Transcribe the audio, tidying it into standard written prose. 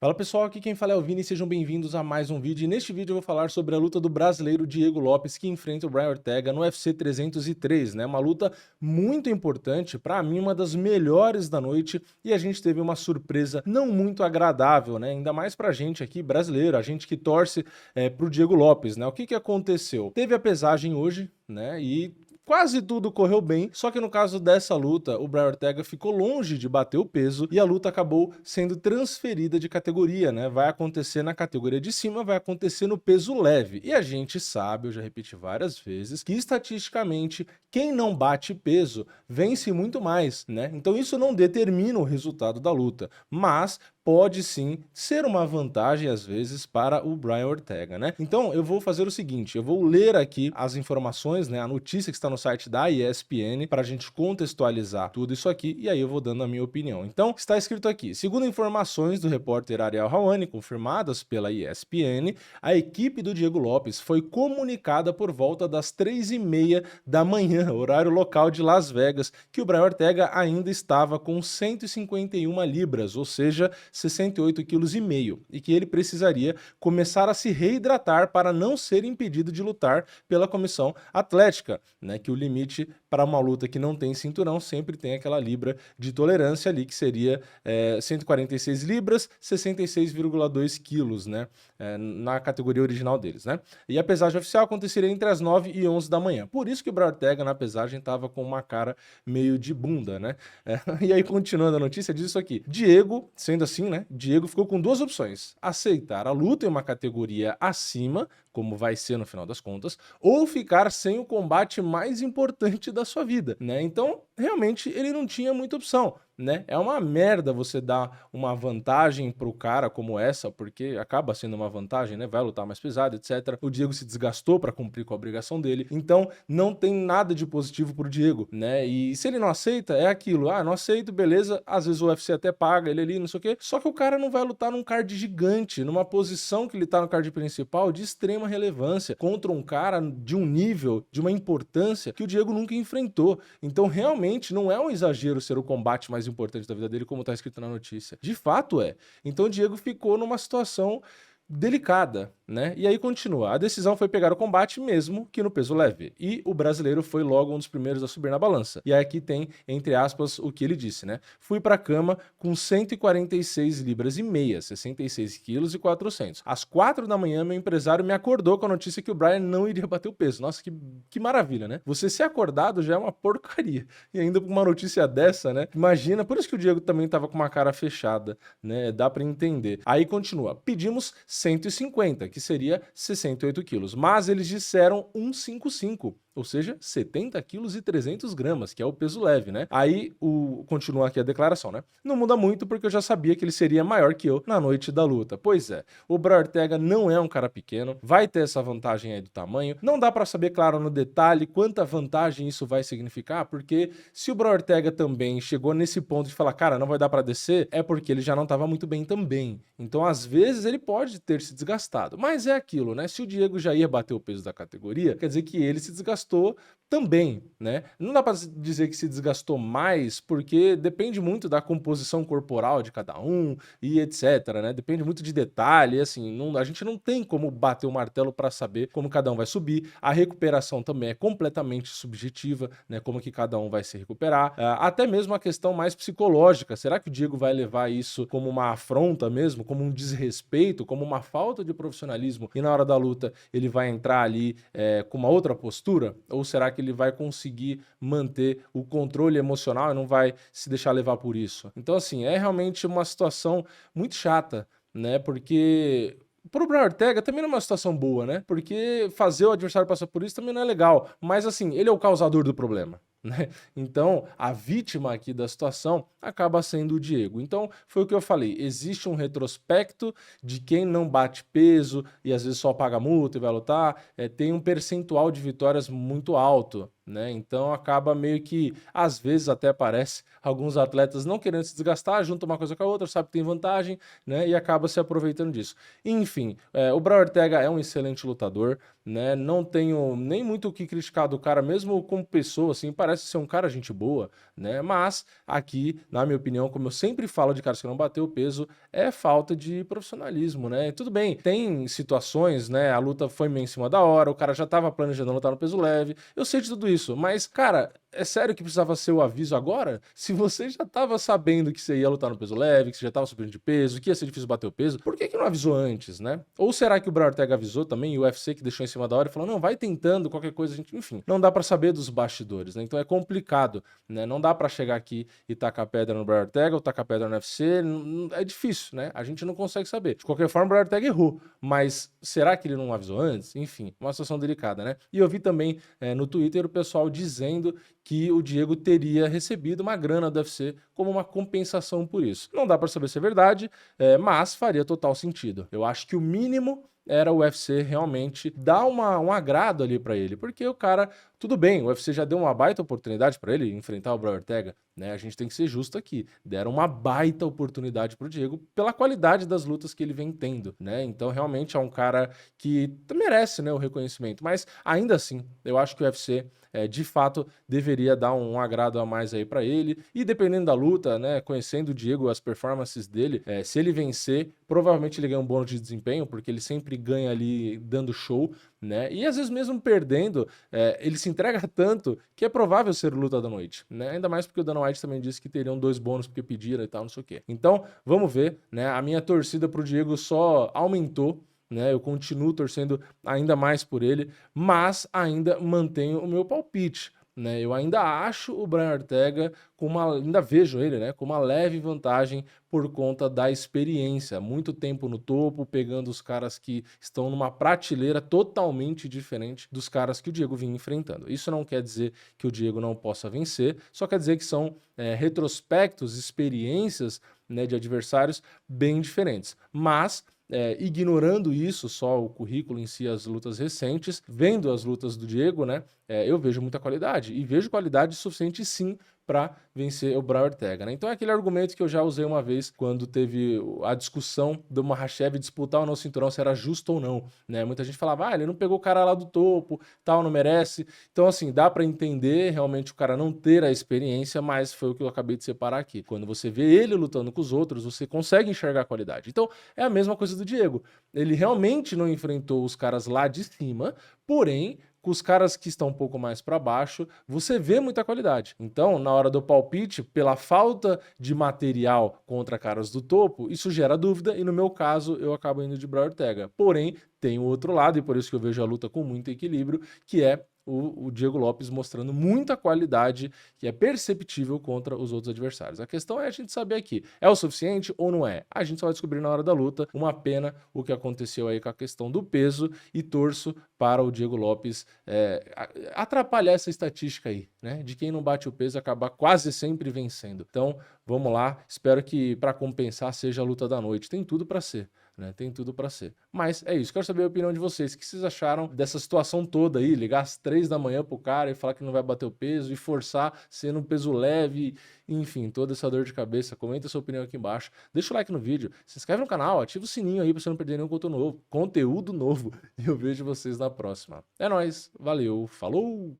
Fala pessoal, aqui quem fala é o Vini, sejam bem-vindos a mais um vídeo. E neste vídeo eu vou falar sobre a luta do brasileiro Diego Lopes que enfrenta o Brian Ortega no UFC 303, né? Uma luta muito importante, para mim uma das melhores da noite, e a gente teve uma surpresa não muito agradável, né? Ainda mais pra gente aqui brasileiro, a gente que torce pro Diego Lopes, né? O que aconteceu? Teve a pesagem hoje, né? E quase tudo correu bem, só que no caso dessa luta, o Brian Ortega ficou longe de bater o peso e a luta acabou sendo transferida de categoria, né? Vai acontecer na categoria de cima, vai acontecer no peso leve. E a gente sabe, eu já repeti várias vezes, que estatisticamente quem não bate peso vence muito mais, né? Então isso não determina o resultado da luta, mas pode sim ser uma vantagem às vezes para o Brian Ortega, né? Então eu vou fazer o seguinte, eu vou ler aqui as informações, né, a notícia que está no site da ESPN para a gente contextualizar tudo isso aqui e aí eu vou dando a minha opinião. Então está escrito aqui, segundo informações do repórter Ariel Helwani, confirmadas pela ESPN, a equipe do Diego Lopes foi comunicada por volta das 3h30 da manhã, horário local de Las Vegas, que o Brian Ortega ainda estava com 151 libras, ou seja, 68,5 kg, e que ele precisaria começar a se reidratar para não ser impedido de lutar pela comissão atlética, né, que o limite para uma luta que não tem cinturão sempre tem aquela libra de tolerância ali, que seria 146 libras, 66,2 quilos, né, na categoria original deles, né? E a pesagem oficial aconteceria entre as 9 e 11 da manhã. Por isso que o Brian Ortega na pesagem estava com uma cara meio de bunda, né? E aí, continuando a notícia, diz isso aqui. Diego, sendo assim, né? Diego ficou com duas opções: aceitar a luta em uma categoria acima, como vai ser no final das contas, ou ficar sem o combate mais importante da sua vida, né? Então, realmente, ele não tinha muita opção, né? É uma merda você dar uma vantagem pro cara como essa, porque acaba sendo uma vantagem, né? Vai lutar mais pesado, etc. O Diego se desgastou para cumprir com a obrigação dele, então não tem nada de positivo pro Diego, né? E se ele não aceita, é aquilo, não aceito, beleza, às vezes o UFC até paga ele ali, não sei o quê, só que o cara não vai lutar num card gigante, numa posição que ele tá no card principal de extrema relevância, contra um cara de um nível, de uma importância que o Diego nunca enfrentou. Então realmente não é um exagero ser o combate mais importante da vida dele, como tá escrito na notícia. De fato é. Então o Diego ficou numa situação delicada, né? E aí continua. A decisão foi pegar o combate mesmo que no peso leve. E o brasileiro foi logo um dos primeiros a subir na balança. E aí aqui tem, entre aspas, o que ele disse, né? Fui pra cama com 146 libras e meia, 66 quilos e 400. Às 4 da manhã, meu empresário me acordou com a notícia que o Brian não iria bater o peso. Nossa, que maravilha, né? Você ser acordado já é uma porcaria. E ainda com uma notícia dessa, né? Imagina, por isso que o Diego também tava com uma cara fechada, né? Dá pra entender. Aí continua. Pedimos 150, que seria 68 quilos, mas eles disseram 155, ou seja, 70 quilos e 300 gramas, que é o peso leve, né? Aí, continua aqui a declaração, né? Não muda muito porque eu já sabia que ele seria maior que eu na noite da luta. Pois é, o Brian Ortega não é um cara pequeno, vai ter essa vantagem aí do tamanho, não dá pra saber, claro, no detalhe quanta vantagem isso vai significar, porque se o Brian Ortega também chegou nesse ponto de falar, cara, não vai dar pra descer, é porque ele já não tava muito bem também. Então, às vezes, ele pode ter se desgastado. Mas é aquilo, né? Se o Diego já ia bater o peso da categoria, quer dizer que ele se desgastou também, né? Não dá para dizer que se desgastou mais, porque depende muito da composição corporal de cada um e etc, né? Depende muito de detalhe, assim, a gente não tem como bater o martelo para saber como cada um vai subir. A recuperação também é completamente subjetiva, né? Como que cada um vai se recuperar. Até mesmo a questão mais psicológica. Será que o Diego vai levar isso como uma afronta mesmo, como um desrespeito, como uma falta de profissionalismo, e na hora da luta ele vai entrar ali com uma outra postura? Ou será que ele vai conseguir manter o controle emocional e não vai se deixar levar por isso? Então, assim, é realmente uma situação muito chata, né? Porque pro Brian Ortega também não é uma situação boa, né? Porque fazer o adversário passar por isso também não é legal. Mas, assim, ele é o causador do problema, né? Então, a vítima aqui da situação acaba sendo o Diego. Então, foi o que eu falei, existe um retrospecto de quem não bate peso e às vezes só paga multa e vai lutar, tem um percentual de vitórias muito alto, né? Então acaba meio que, às vezes até parece, alguns atletas não querendo se desgastar, juntam uma coisa com a outra, sabe que tem vantagem, né? E acaba se aproveitando disso. Enfim, o Brian Ortega é um excelente lutador, né? Não tenho nem muito o que criticar do cara, mesmo como pessoa, assim, parece ser um cara gente boa, né? Mas aqui, na minha opinião, como eu sempre falo de caras que não bateu o peso, é falta de profissionalismo, né? Tudo bem, tem situações, né? A luta foi meio em cima da hora, o cara já tava planejando lutar no peso leve, eu sei de tudo isso, mas, cara, é sério que precisava ser o aviso agora? Se você já tava sabendo que você ia lutar no peso leve, que você já tava subindo de peso, que ia ser difícil bater o peso, por que que não avisou antes, né? Ou será que o Brian Ortega avisou também e o UFC que deixou em cima da hora e falou, não, vai tentando, qualquer coisa, a gente... Enfim, não dá pra saber dos bastidores, né? Então é complicado, né? Não dá pra chegar aqui e tacar pedra no Brian Ortega ou tacar pedra no UFC, é difícil, né? A gente não consegue saber. De qualquer forma, o Brian Ortega errou, mas será que ele não avisou antes? Enfim, uma situação delicada, né? E eu vi também no Twitter o pessoal dizendo que o Diego teria recebido uma grana do UFC como uma compensação por isso. Não dá para saber se é verdade, mas faria total sentido. Eu acho que o mínimo era o UFC realmente dar um agrado ali para ele, porque o cara, tudo bem, o UFC já deu uma baita oportunidade para ele enfrentar o Brian Ortega, né? A gente tem que ser justo aqui. Deram uma baita oportunidade pro Diego pela qualidade das lutas que ele vem tendo, né? Então realmente é um cara que merece, né, o reconhecimento, mas ainda assim, eu acho que o UFC de fato deveria dar um agrado a mais aí para ele, e dependendo da luta, né, conhecendo o Diego, as performances dele, se ele vencer, provavelmente ele ganha um bônus de desempenho, porque ele sempre ganha ali dando show, né, e às vezes mesmo perdendo, ele se entrega tanto que é provável ser o luta da noite, né, ainda mais porque o Dana White também disse que teriam 2 bônus porque pediram e tal, não sei o quê. Então, vamos ver, né, a minha torcida pro Diego só aumentou, né? Eu continuo torcendo ainda mais por ele, mas ainda mantenho o meu palpite, né? Eu ainda acho o Brian Ortega ainda vejo ele, né, com uma leve vantagem por conta da experiência, muito tempo no topo, pegando os caras que estão numa prateleira totalmente diferente dos caras que o Diego vinha enfrentando. Isso não quer dizer que o Diego não possa vencer, só quer dizer que são retrospectos, experiências, né, de adversários bem diferentes. Mas ignorando isso, só o currículo em si, as lutas recentes, vendo as lutas do Diego, né, eu vejo muita qualidade. E vejo qualidade suficiente, sim, para vencer o Brian Ortega, né? Então é aquele argumento que eu já usei uma vez quando teve a discussão do Makhachev disputar o nosso cinturão, se era justo ou não, né? Muita gente falava, ele não pegou o cara lá do topo, tal, não merece. Então, assim, dá para entender realmente o cara não ter a experiência, mas foi o que eu acabei de separar aqui. Quando você vê ele lutando com os outros, você consegue enxergar a qualidade. Então, é a mesma coisa do Diego. Ele realmente não enfrentou os caras lá de cima, porém, com os caras que estão um pouco mais para baixo, você vê muita qualidade. Então, na hora do palpite, pela falta de material contra caras do topo, isso gera dúvida e no meu caso eu acabo indo de Brian Ortega. Porém, tem o outro lado e por isso que eu vejo a luta com muito equilíbrio, que é o Diego Lopes mostrando muita qualidade que é perceptível contra os outros adversários. A questão é a gente saber aqui, é o suficiente ou não é? A gente só vai descobrir na hora da luta. Uma pena o que aconteceu aí com a questão do peso e torço para o Diego Lopes atrapalhar essa estatística aí, né? De quem não bate o peso acabar quase sempre vencendo. Então, vamos lá. Espero que para compensar seja a luta da noite. Tem tudo para ser. Né? Tem tudo para ser. Mas é isso, quero saber a opinião de vocês. O que vocês acharam dessa situação toda aí? Ligar às 3 da manhã pro cara e falar que não vai bater o peso e forçar sendo um peso leve, enfim, toda essa dor de cabeça. Comenta a sua opinião aqui embaixo. Deixa o like no vídeo, se inscreve no canal, ativa o sininho aí pra você não perder nenhum conteúdo novo. E eu vejo vocês na próxima. É nóis, valeu, falou!